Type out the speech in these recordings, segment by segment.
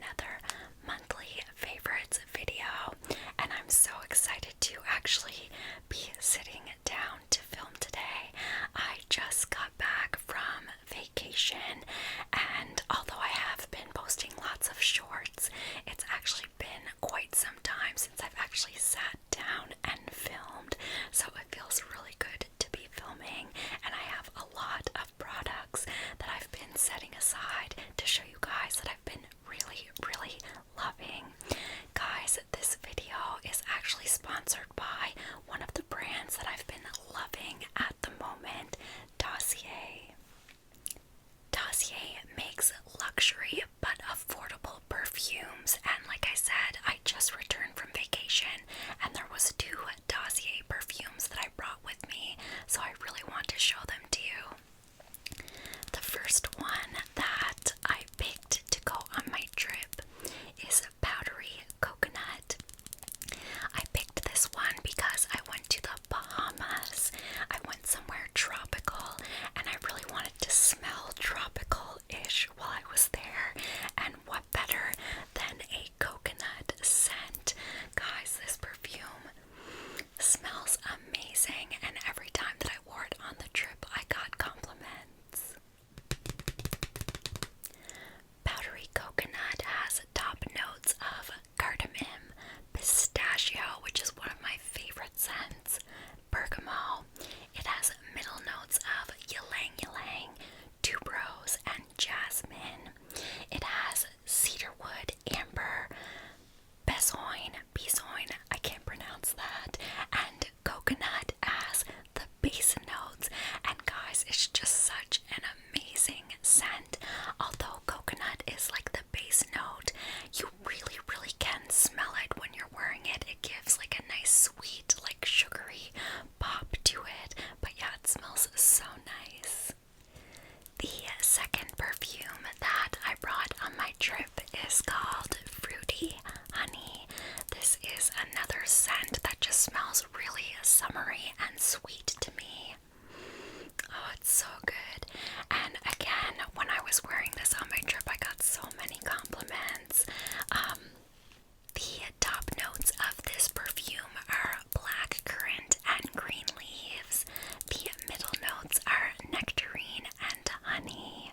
another monthly favorites video, and I'm so excited to actually be sitting down to film today. I just got back from vacation, and although I have been posting lots of shorts, it's actually been quite some time since I've actually sat down and filmed, so it feels really good to be filming, and I have a lot of products that I've been setting aside to show you guys that I've been really loving. Guys, this video is actually sponsored by one of the brands that I've been loving at the moment, Dossier. Dossier makes luxury but affordable perfumes, and like I said, I just returned from vacation and there was 2 Dossier perfumes that I brought with me, so I really want to show them to you. The first one that I picked to go on my trip is Powdery Coconut. I picked this one because I went to the Bahamas. I went somewhere tropical and I really wanted to smell tropical-ish while I was there, and what better than a coconut scent. Guys, this perfume smells amazing, and every time that I wore it on the trip I got compliments. Powdery Coconut has top notes of cardamom, pistachio, which is one of my favorite scents, bergamot. It has middle notes of ylang ylang, tuberose, and jasmine. It has cedarwood, amber, bezoin, I can't pronounce that, and coconut as the base notes. And guys, it's just such an amazing scent. Although coconut is like the base note, you really can smell it when you're wearing it. It gives like a nice sweet, like sugary pop to it, but yeah, it smells so nice. The second perfume that I brought on my trip is called Fruity Honey. This is another scent that just smells really summery and sweet to me. Oh, it's so good. And again, when I was wearing this on my trip, I got so many compliments. The top notes of this perfume are black currant and green leaves. The middle notes are nectarine and honey.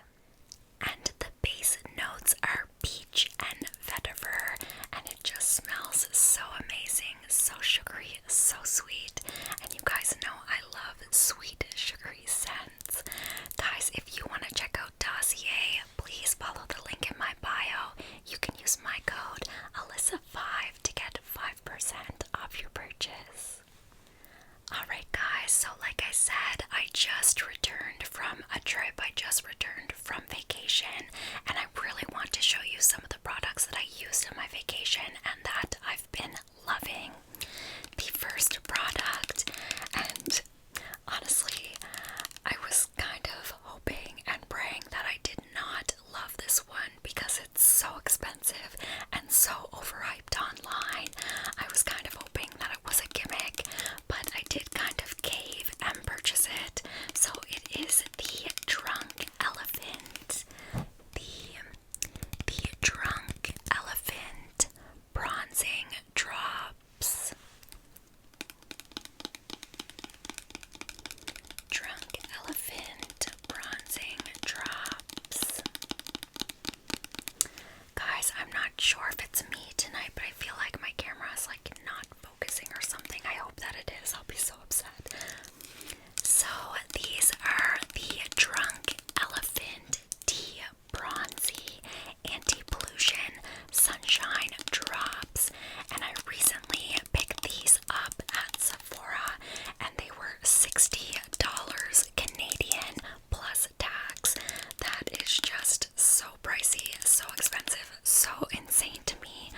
And the base notes are peach and vetiver, and it just smells so amazing, so sugary, so sweet. And you guys know I love sweet, sugary scents. Guys, if you want to check out Dossier, please follow the link in my bio. You can use my code Alyssa5 to get 5% off your purchase. Alright guys, so like I said, I just returned from a trip, I just returned from vacation, and I really want to show you some of the products that I used in my vacation and that I've been loving. The first product, and honestly, I was kind of hoping and praying that I did not love this one because it's so expensive and so overhyped online. I was kind of hoping that it was a gimmick, but I did kind of cave and purchase it. So it is the Drunk Elephant. The Drunk Elephant Bronzing Drops. Drunk Elephant Bronzing Drops. Guys, I'm not sure if it's me tonight, but I feel like my camera is like not focusing or something. I hope that it is. I'll be so upset. So these are the Drunk Elephant Tea Bronzy Anti-Pollution Sunshine Drops, and I recently picked these up at Sephora and they were $60 Canadian plus tax. That is just so pricey, so expensive, so insane to me.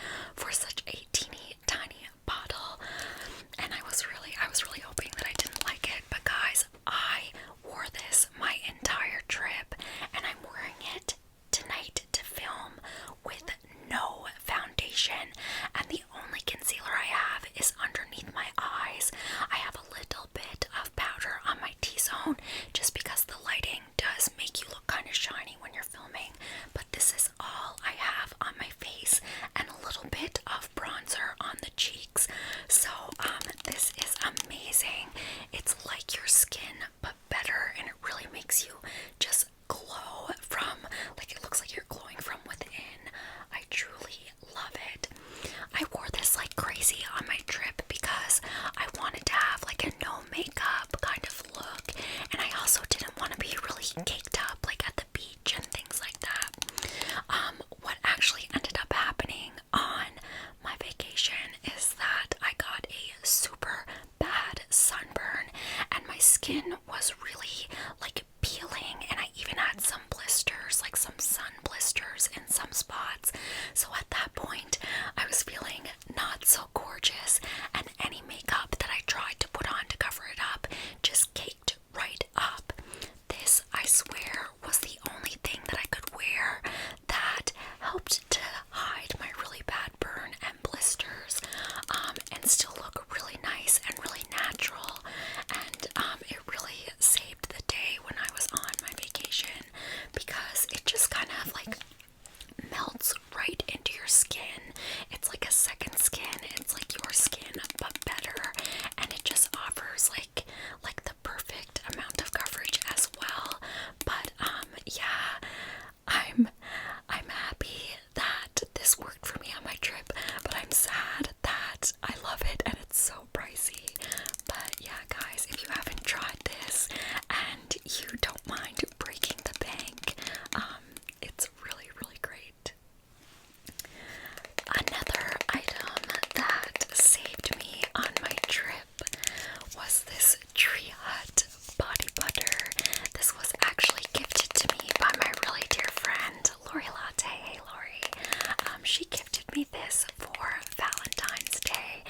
she gifted me this for Valentine's Day,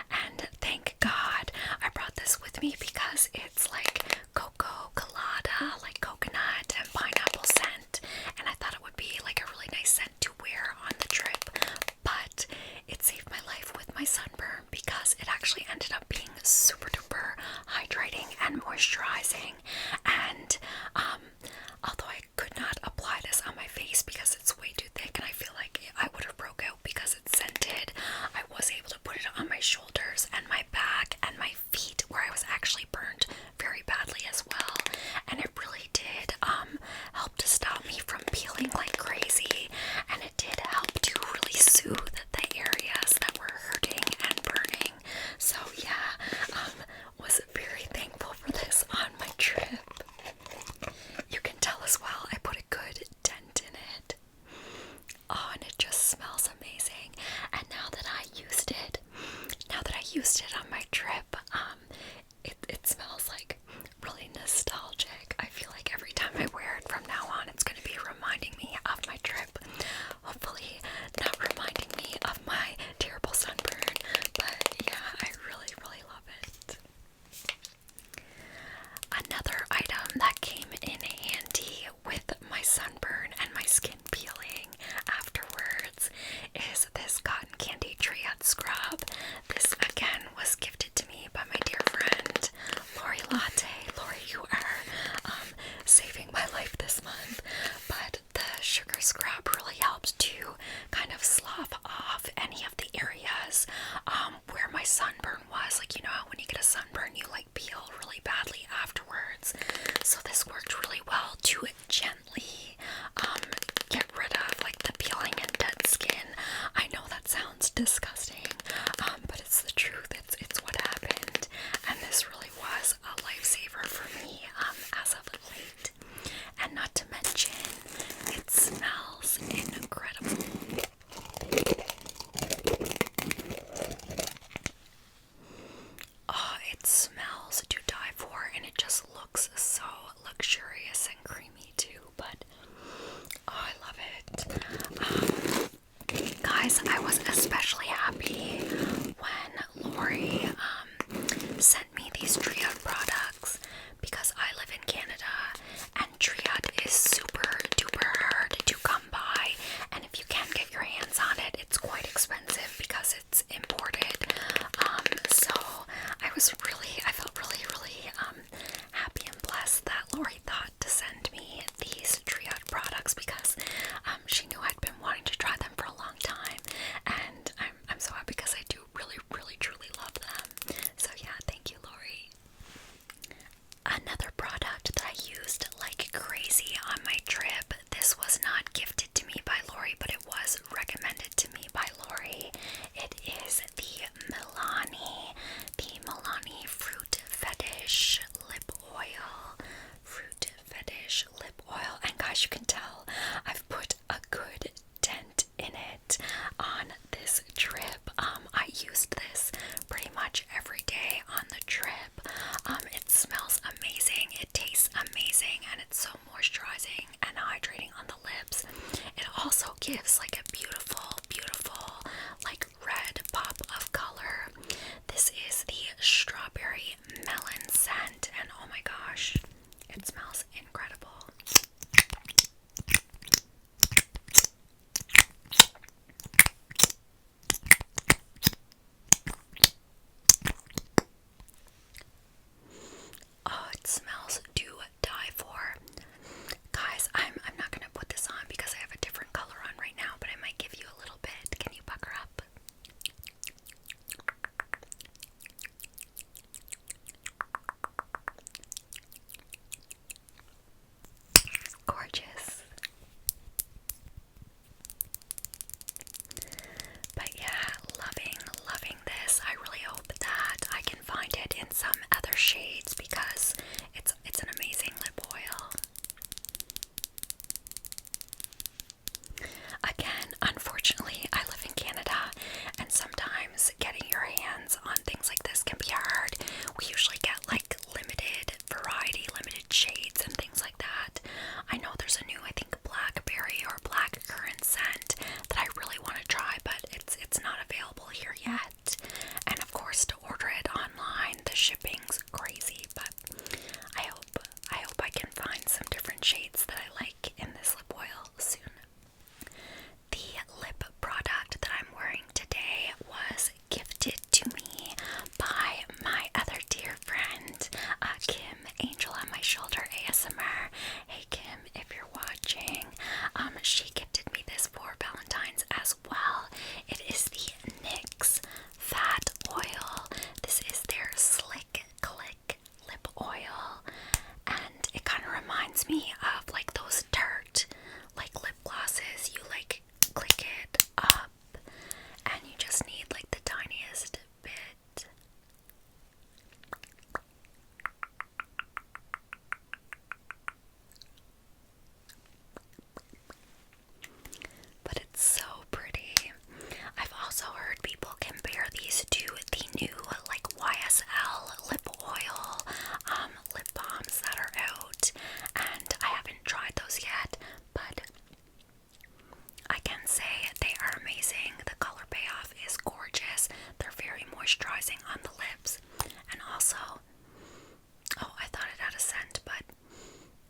and thank God I brought this with me because it's like cocoa colada, like coconut and pineapple scent, and I thought it would be like a really nice scent to wear on the trip. But it saved my life with my sunburn because it actually ended up being super duper hydrating and moisturizing. And although I could not apply this on my face because it's way too thick and I feel like I would have broke out because it's scented, I was able to put it on my shoulders and my back and my feet where I was actually burned very badly as well. And it really did help to stop me from peeling like crazy, and it did help to really soothe the areas that were hurting and burning. So yeah, was very thankful for this on my trip. You can tell as well I put a good dent in it. Oh, and it just smells amazing. And now that I used it on my trip, it smells like really nostalgic. I feel like every time I wear it from now on, it's going to be reminding me of my trip. Hopefully not reminding me of my terrible sunburn, but yeah, I really, really love it. Another item that came in handy with my sunburn and my skin peeling afterwards is this cotton candy Triad scrub. This again was gifted to me by my dear friend Lori Latte. Lori, you are saving my life this month. But the sugar scrub really helps to kind of slough off any of the areas where my sunburn was. Like, you know how when you get a sunburn you like peel really badly afterwards. So this worked really well to gently get rid of like the peeling and dead skin. I know that sounds disgusting, but it's the truth. It's what happened, and this really was a lifesaver for me as of late. And not to mention, it smells incredible. Oh, it smells to die for, and it just looks so luxurious and creamy too. But oh, I love it. Guys, I was especially happy when Lori sent me these Triad products because I live in Canada and Triad is super duper hard to come by, and if you can get your hands on it, it's quite expensive because it's imported. So I felt really, really happy and blessed that Lori thought to send me these Triad products because she knew I'd been wanting to try them for a long time, gorgeous. They're very moisturizing on the lips. And also, oh, I thought it had a scent, but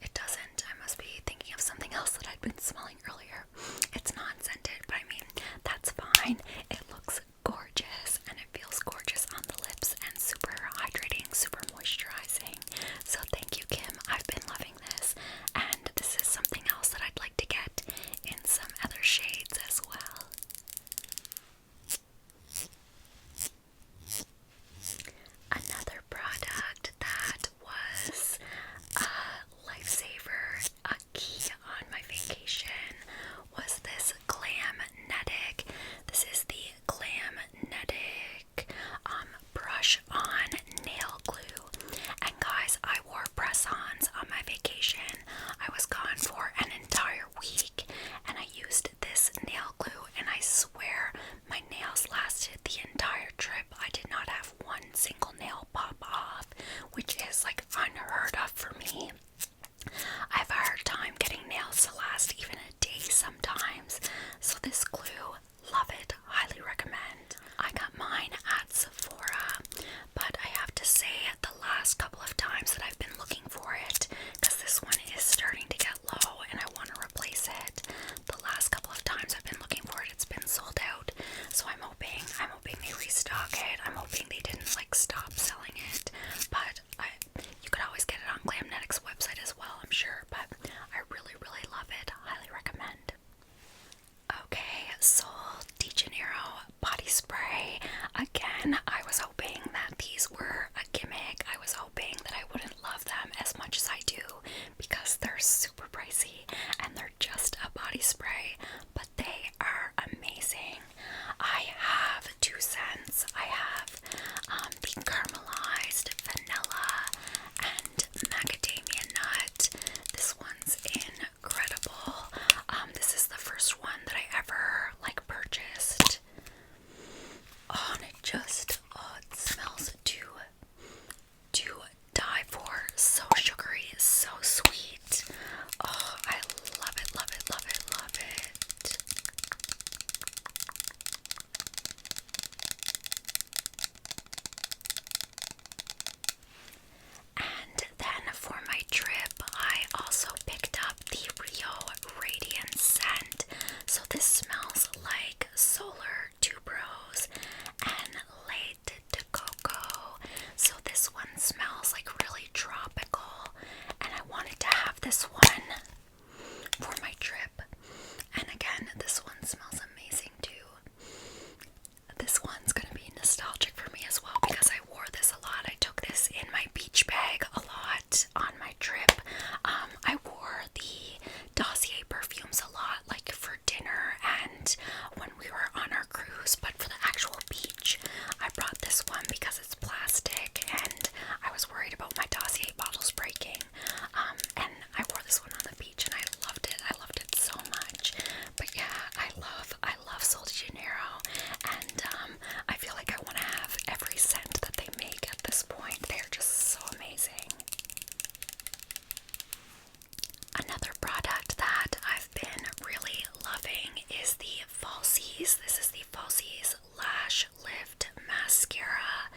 it doesn't. I must be thinking of something else that I'd been smelling earlier. It's non-scented, but I mean, that's fine. It looks gorgeous and it feels gorgeous on the lips and super hydrating, super moisturizing. So thank you, Kim. I've been loving this, and this is something else that I'd like to get in some other shades as well. Another product that was a lifesaver, a key on my vacation, was this Glamnetic. This is the Glamnetic brush on nail glue. And guys, I wore press-ons on my vacation. I was gone for an entire week, and I used this nail glue, and I swear my nails lasted the entire trip. I did not have one single nail pop off, which is like unheard of for me. I have a hard time getting nails to last even a day sometimes, so this glue, love it, highly recommend. I got mine at Sephora, but I have to say the last couple of times that I've been looking for it, because this one is starting to get low and I want to replace it. The last couple of times I've been looking for it, it's been sold out, so I'm hoping they restock it. I'm hoping they didn't like stop selling it, but you could always get it on Glamnetic's website as well, I'm sure, but I really, really love it. Highly recommend. Okay, Sol de Janeiro body spray. Again, I was hoping that these were a gimmick. I was hoping that I wouldn't love them as much as I do because they're super pricey and they're just a body spray, but they are amazing. I have two scents. I have the caramelized vanilla and macadamia nut. This one's incredible. This is the first one that I ever like purchased. Oh, and it smells to die for. So sugary, so sweet. Oh, I love it, love it, love it, love it. And then for my trip, I also picked up the Rio Radiance scent. So this smells like solar tuberose and lait de coco. So this one smells like really tropical, and I wanted to have this one for my trip. And again, this one smells amazing too. This one's gonna be nostalgic for me as well because I wore this a lot. I took this in my beach bag a lot on my trip. I wore the Dossier perfumes a lot, like for dinner and when we were on our cruise, but for the actual beach, I brought this one because it's plastic and I was worried about my Dossier bottles breaking. And I wore this one on the beach and I loved it. I loved it so much. But yeah, I love Sol de Janeiro, and I feel like I want to have every scent that they make at this point. They're just so amazing. Another product that I've been really loving is the Falsies. This is the Falsies Lash Lift Mascara.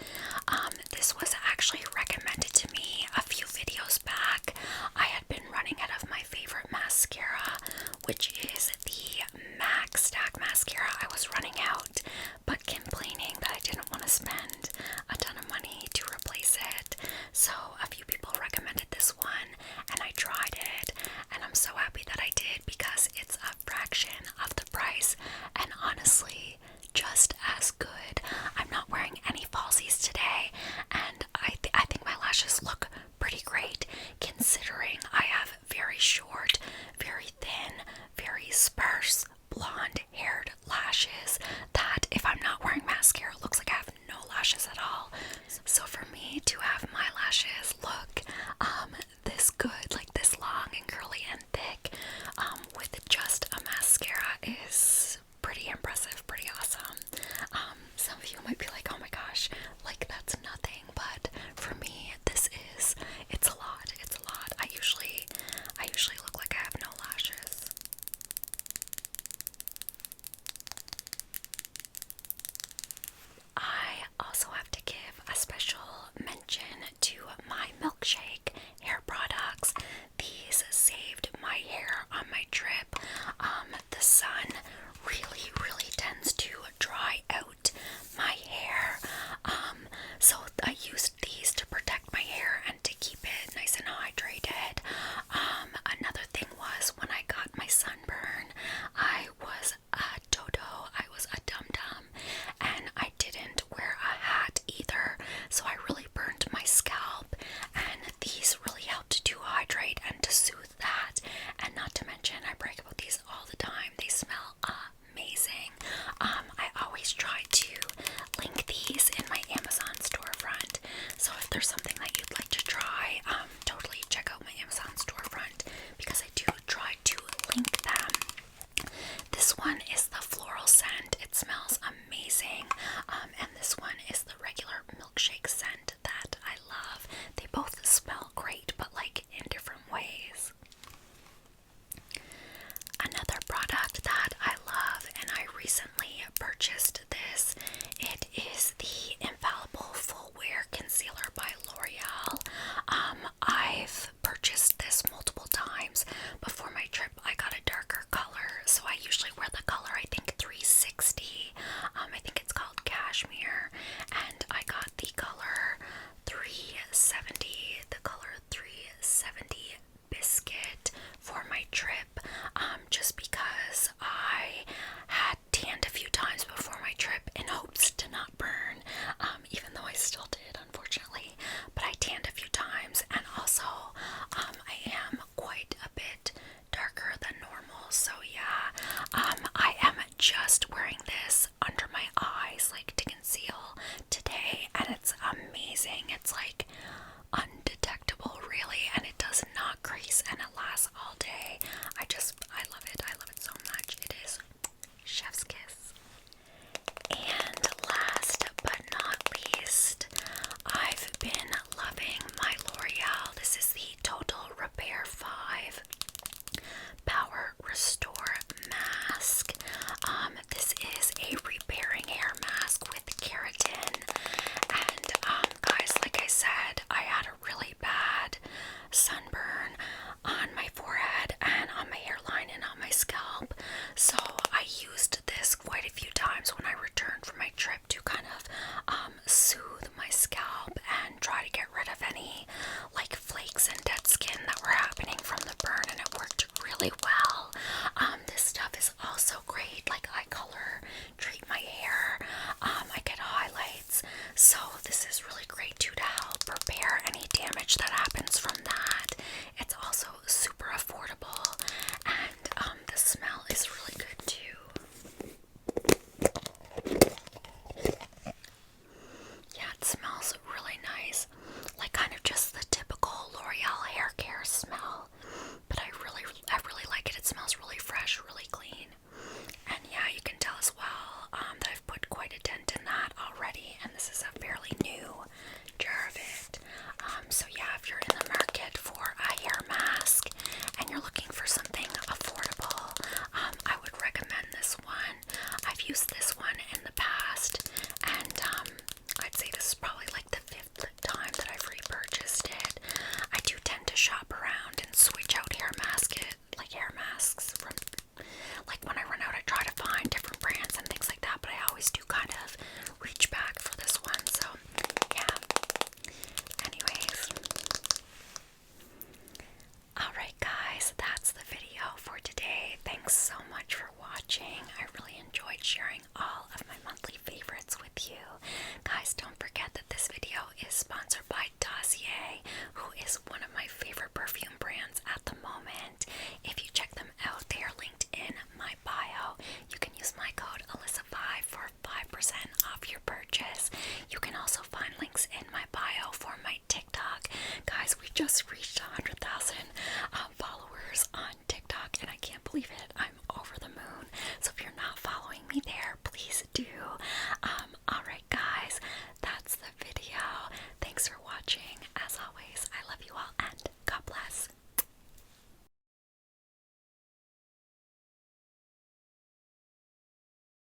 This was actually recommended to me a few videos back. I had been running out of my favorite mascara, which is the MAC Stack Mascara. I was running out, but complaining that I didn't want to spend a ton of money to replace it. So a few people recommended this one, and I tried it, and I'm so happy that I did because it's a fraction of the price, and honestly, just as good. I'm not wearing any falsies today, and I think my lashes look pretty great considering I have very short, very thin, very sparse, blonde-haired lashes that if I'm not wearing mascara, it looks like I have no lashes at all. So for me to have my lashes look this good, like this long and curly and thick, with just a mascara is pretty impressive, pretty awesome. Some of you might be like, oh my gosh, like that's nothing, but for me, it's a lot, it's a lot. I usually look like I have no lashes. Milkshake hair products. These saved my hair on my trip. The sun really tends to dry out my hair. So I used these to protect my hair and to keep it nice and hydrated. Another thing was when I got my sunburn, I was a dodo, I was a dum-dum, and I didn't wear a hat either, so I really burned my scalp, and these really helped to hydrate and to soothe that. And not to mention, I brag about these all the time, they smell amazing. I always try to link these in my Amazon storefront, so if there's something that you'd like to try, totally check out my Amazon storefront, because I do try to link them. This one is the floral scent, it smells amazing, and this one is the regular milkshake scent that I love. They both smell great, but like in different ways. Another product that I love, and I recently purchased this, it is the Infallible Full Wear Concealer by L'Oreal. I've purchased this multiple times. Before my trip, I got a darker color, so I usually wear the color, I think 360. I think it's called Cashmere, and I got the color 370, Biscuit for my trip, just because I had tanned a few times before my trip in hopes to not burn, even though I still did, unfortunately, but I tanned a few times, and also I am quite a bit darker than normal, so yeah, I am just wearing this under my eyes, like to conceal today, and it's amazing. It's like undetectable, really, and it does not crease, and it lasts all day. I love it. I love it so much. It is chef's kiss. And last but not least, I've been loving my L'Oreal. This is the Total Repair 5 Power Restore Mask. This is a repairing hair mask with keratin. And guys, like I said, I had a really bad sunburn on my forehead and on my hairline and on my scalp. So I used this quite a few times when I returned from my trip to kind of soothe my scalp and try to get rid of any like flakes and dead skin that were happening from the burn, and it worked really well. This stuff is also great, like eye color, treat my hair, I get highlights, so this is really great too to help repair any damage that happens from that. It's also super affordable, and the smell is really good too. Yeah, it smells really nice, like kind of just the typical L'Oreal hair care smell, but I really like it. It smells really fresh, really clean, and yeah, you can tell as well that I've put quite a dent in that already, and this is a fairly new jar of it. So yeah, if you're in the market for a hair mask and you're looking for something affordable, I would recommend this one. I've used this one in the past, and I'd say this is probably like the 5th time that I've repurchased it. I do tend to shop around and switch out hair masks from, like when I run out, I try to find different brands and things like that, but I always do kind of reach back for this one, so yeah. Anyways, alright guys, that's the video for today. Thanks so much for watching.